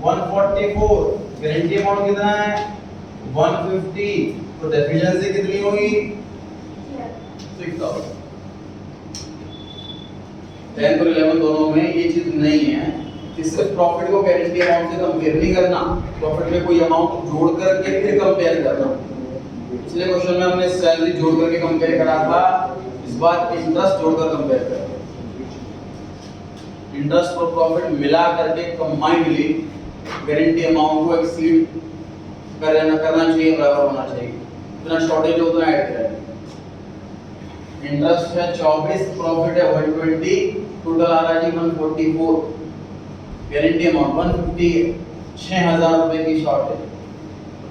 144। गारंटी अमाउंट कितना है 150, तो डेफिशिएंसी कितनी होगी 6000। 10 और 11 दोनों में ये चीज नहीं है कि सिर्फ प्रॉफिट को गारंटी अमाउंट से कंपेयर नहीं करना, प्रॉफिट में कोई अमाउंट जोड़ करके फिर कंपेयर करना। पिछले क्वेश्चन में हमने सैलरी जोड़ करके कंपेयर करा था, इस बार इंटरेस्ट जोड़कर कंपेयर करें। इंटरेस्ट और प्रॉफिट मिला करके कंबाइंडली गारंटी अमाउंट को एक्सीड करना चाहिए, बराबर होना चाहिए। इतना शॉर्टेज हो उतना ऐड करें। इंटरेस्ट है 24, प्रॉफिट है 120, टोटल आ रहा है 144। गारंटी अमाउंट 150 है, 6000 रुपए की शॉर्टेज,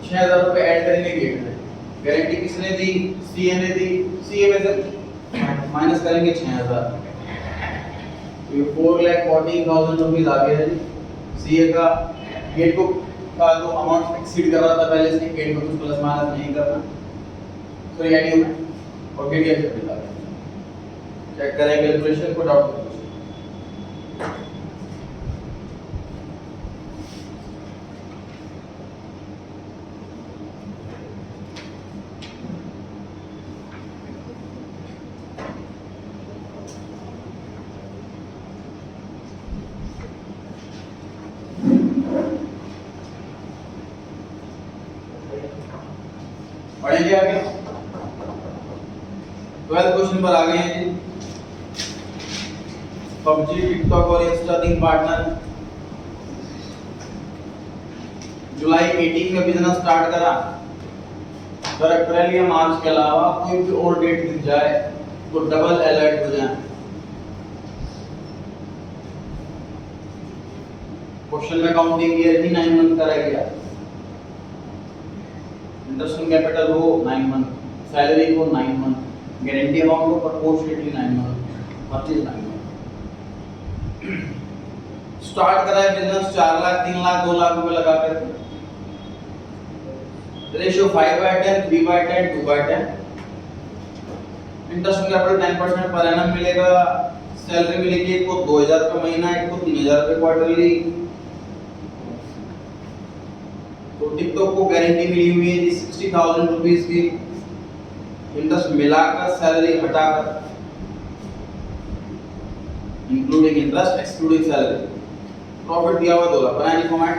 6000 रुपए ऐड करेंगे गेट में। गारंटी किसने दी, सीए ने दी, सीए में से माइनस करेंगे 6000, तो ये 4,40,000 रुपीस आ गया है सीए का। गेट को का जो अमाउंट एक्सीड कर रहा था पहले से, गेट में कुछ प्लस माइनस नहीं करना, तो ये एडियो में और गेट ये कर दिया। चेक करें कैलकुलेशन को, डाउट करें। पढ़ेंगे आगे। 12th क्वेश्चन पर आ गए हैं जी। पबजी, टिकटॉक और इंस्टा 3 पार्टनर जुलाई 18 में बिजनेस स्टार्ट करा। अगर अप्रैल या मार्च के अलावा कोई भी और डेट दिख जाए तो डबल अलर्ट हो जाए। क्वेश्चन में काउंटिंग ईयर ही 9 मंथ का रह गया। इंटरेस्ट ऑन कैपिटल हो 9 मंथ, सैलरी हो 9 मंथ, गारंटी अमाउंट को प्रोपोर्शनेटली 9 मंथ, हर चीज 9 मंथ। स्टार्ट करा है बिजनेस 4 लाख, 3 लाख, 2 लाख रुपए लगा कर। Ratio 5/10, 3/10, 2/10। Interest on capital 10% per annum मिलेगा। सैलरी मिलेगी एक को 2000 रुपए महीना, एक को 3000 रुपए क्वार्टरली। तो टिकटॉक को गारंटी मिली हुई है जी 60,000 रुपीस की। इंटरेस्ट मिलाकर सैलरी हटाकर, including interest excluding salary, profit दिया हुआ 2 लाख। बनाया नहीं फॉर्मेट।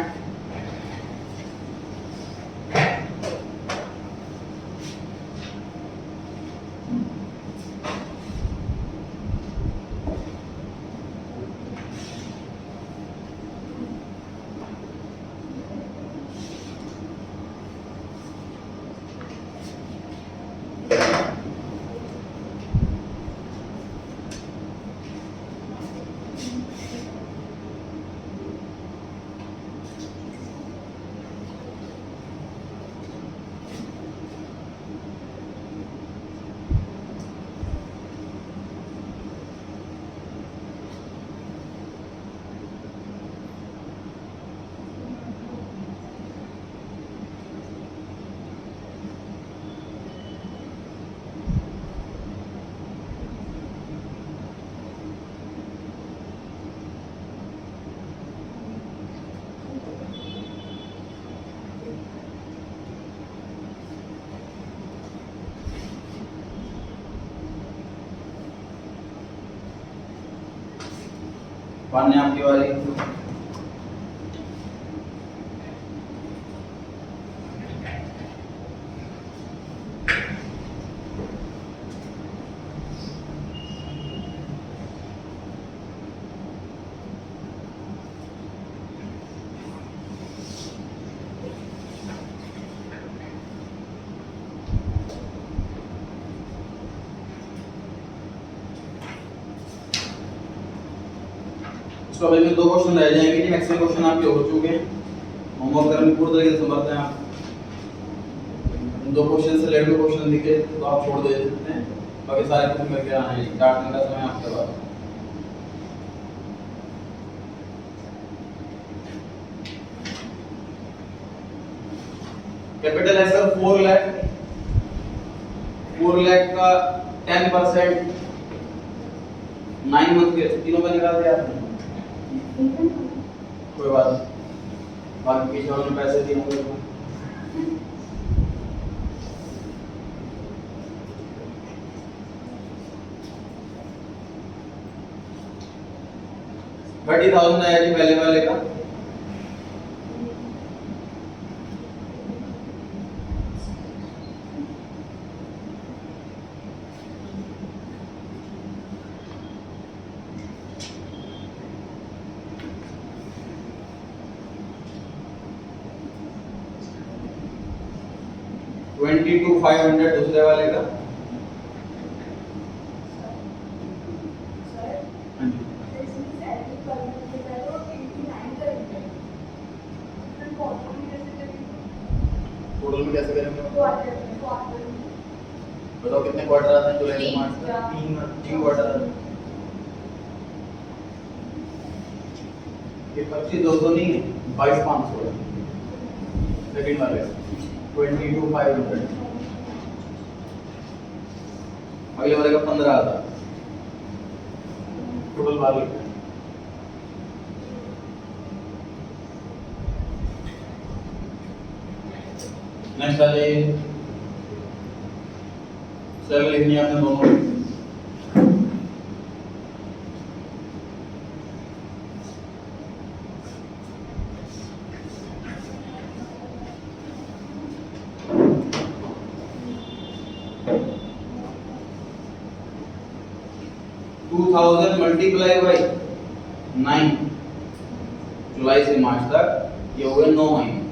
पढ़ने आपकी बारी। इसको अभी में 2 क्वेश्चन रह जाएंगे जी, मैक्सिमम क्वेश्चन आपके हो चुके हैं। होमवर्क करने पूरी तरीके से समझते हैं आप। इन 2 क्वेश्चन से लेट 2 क्वेश्चन दिखे तो आप छोड़ दे सकते हैं, बाकी सारे क्वेश्चन करके आना है। स्टार्ट करने का समय आपके पास। कैपिटल है सर 4 लाख। 4 लाख का 10% 9 मंथ के तीनों का निकाल दिया आपने, कोई बात नहीं। बाकी पीछे वालों ने पैसे दिए होंगे। 30,000 आया जी पहले वाले का। $22,500 दूसरे वाले का। सर हाँ जी। इसमें सैलरी पर मंथ के है तो 89 करेंगे फिर क्वार्टर में कैसे करेंगे टोटल में कैसे करेंगे? क्वार्टर बताओ कितने क्वार्टर आते हैं जुलाई से मार्च तक? 3 क्वार्टर आते हैं। ये 25,200 नहीं है, 22,500 है सेकंड वाले का। 22,500 अगले वाले का 15,000 टोटल वाले का। नेक्स्ट आ जाइए, सर लिखनी है आपने दोनों। मल्टीप्लाई बाई 9 जुलाई से मार्च तक, ये हो गए 9 महीने।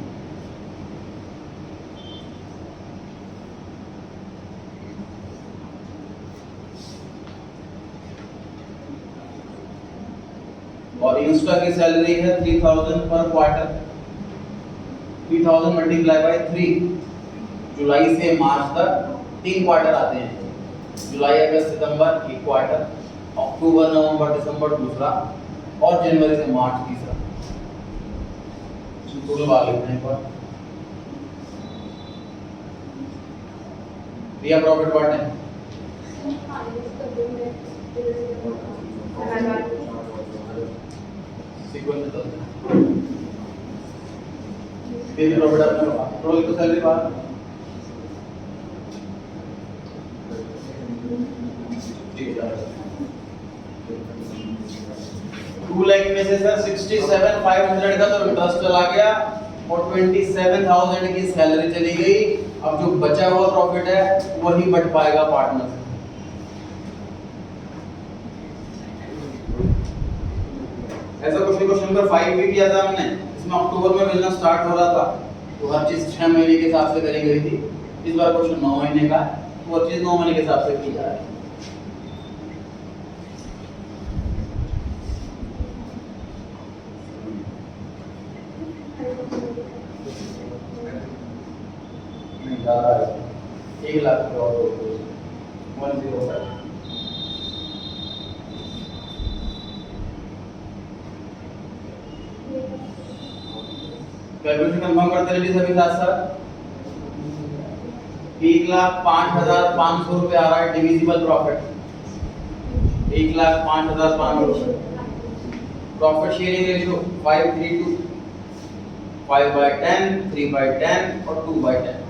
और इंस्टा की सैलरी है 3,000 पर क्वार्टर। 3,000 मल्टीप्लाई बाई 3 जुलाई से मार्च तक 3 क्वार्टर आते हैं। जुलाई अगस्त सितंबर एक क्वार्टर, अक्टूबर नवंबर दिसंबर दूसरा, और जनवरी से मार्च तीसरा। टोटल बार लिखते हैं पर दिया प्रॉफिट व्हाट है? सीक्वेंस में चलते हैं। डेली प्रॉफिट आपने टोटल तो सैलरी बार 2 लाख में से सर 67,500 का तो इंटरेस्ट चला गया और 27,000 की सैलरी चली गई। अब जो बचा हुआ प्रॉफिट है वही बट पाएगा पार्टनर से। ऐसा क्वेश्चन नंबर 5 भी किया था हमने, इसमें अक्टूबर में बिजनेस स्टार्ट हो रहा था तो हर चीज 6 महीने के हिसाब से करी गई थी। इस बार क्वेश्चन 9 महीने का, तो हर चीज 9 महीने के हिसाब से की जा रही है। ज़्यादा है 1 लाख रुपये और 105। कैलकुलेशन कंफर्म करते रहिए सभी साथ साथ। 1,05,500 रुपये आ रहा है divisible profit. 1,05,500 profit sharing ratio 5:3 5/10, 3/10 और 2/10।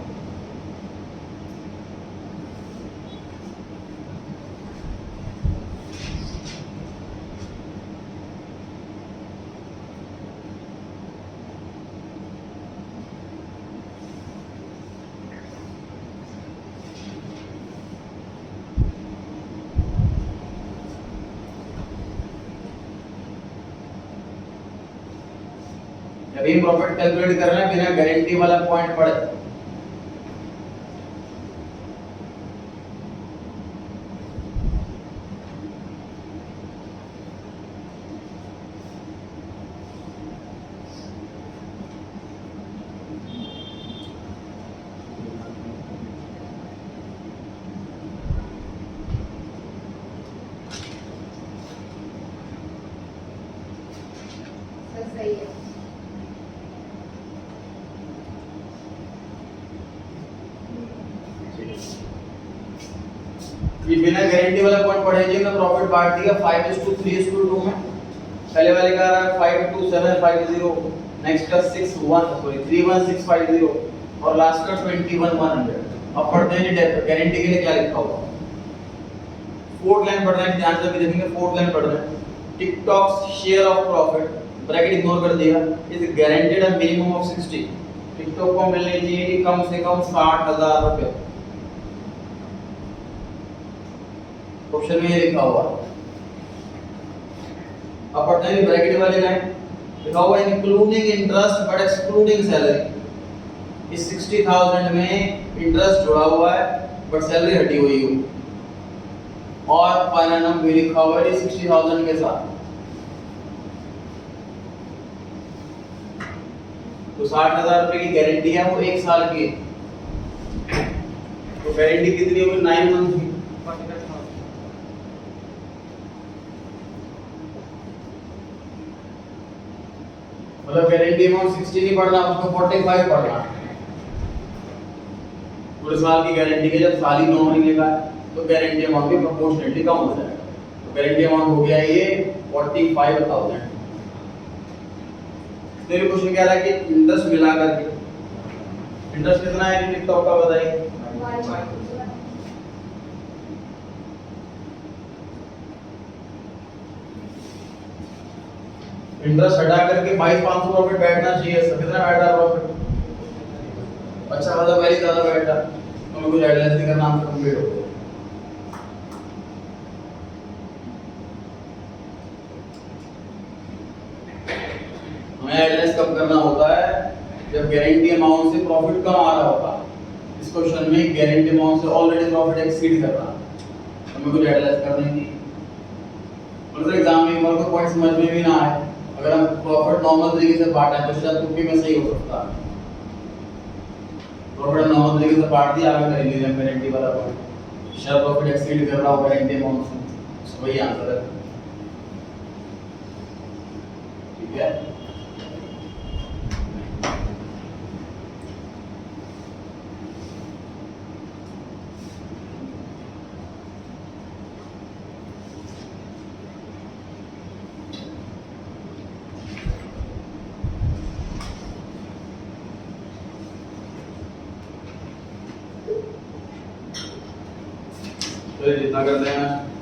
अभी प्रॉफिट कैलकुलेट कर रहे हैं बिना गारंटी वाला पॉइंट पड़े। सही है ये बिना गारंटी वाला पॉइंट पढ़ेंगे तो प्रॉफिट बांट दिया 5:3:2 में। पहले वाले का रहा 52750, नेक्स्ट का 31,650 और लास्ट का 21,100। अब पढ़ते हैं गारंटी के लिए क्या लिखा हुआ। फोर्थ लाइन पढ़ रहे हैं, ध्यान से भी देखेंगे। फोर्थ लाइन पढ़ रहे हैं, TikTok share of profit bracket ignore कर दिया, is guaranteed a minimum of 60। TikTok को मिलने चाहिए कम से कम 60,000 रुपए। ऑप्शन में ये लिखा हुआ। अब पढ़ते हैं ब्रैकेट वाले लाइन, लिखा हुआ including interest but excluding salary. इस 60,000 में इंटरेस्ट जुड़ा हुआ है बट सैलरी हटी हुई है, और पर एनम भी लिखा हुआ है 60,000 के साथ। तो 60,000 रुपए की गारंटी है, वो 1 साल की है। तो गारंटी कितनी होगी? 9 मंथ की। मतलब गारंटी अमाउंट 60 नहीं पढ़ना, उसको 45 पढ़ना। पूरे साल की गारंटी के जब साल ही 9 महीने का है तो गारंटी अमाउंट भी प्रोपोर्शनली कम हो जाएगा। तो गारंटी अमाउंट हो गया ये 45,000। मेरे क्वेश्चन कह रहा है कि इंटरेस्ट मिला करके इंटरेस्ट कितना है टिकटॉक का बताइए। इंटरेस्ट हटा करके 22,500 प्रॉफिट बैठना चाहिए। कितना बैठा प्रॉफिट? अच्छा खासा, पहले ज्यादा बैठा तो मैं कुछ एडवांस नहीं करना, आंसर कंप्लीट हो गया। हमें एडवांस कब करना होता है? जब गारंटी अमाउंट से प्रॉफिट कम आ रहा होगा। इस क्वेश्चन में गारंटी अमाउंट से ऑलरेडी प्रॉफिट एक्सीड कर रहा है, हमें कुछ एडवांस करना ही नहीं। मतलब एग्जाम में एक बार को पॉइंट समझ में भी ना आए, अगर हम प्रॉफिट नॉर्मल तरीके से बांटा है तो शायद तुक्के में सही हो सकता है। प्रॉफिट नॉर्मल तरीके से बांट दिया, आगे कर लीजिए गारंटी वाला पॉइंट। शायद प्रॉफिट एक्सीड कर रहा हो गारंटी अमाउंट से, वही आंसर है। ठीक है, तो जितना करते हैं